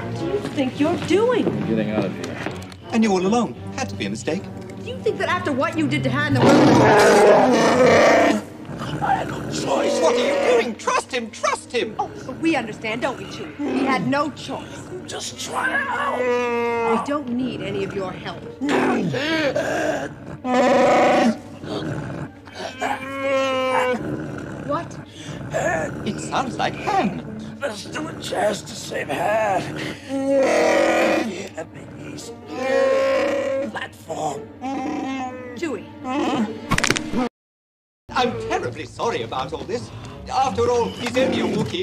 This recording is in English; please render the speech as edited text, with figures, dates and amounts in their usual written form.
What do you think you're doing? I'm getting out of here. And you all alone. Had to be a mistake. Do you think that after what you did to her in the room... I had no choice. What are you doing? Trust him. Trust him. Oh, but we understand, don't we, Chewie? He had no choice. Just try it out. We don't need any of your help. What? It sounds like Han. Let's do a chance to save Han. And the east platform. Chewie. I'm terribly sorry about all this. After all, he's only a Wookiee.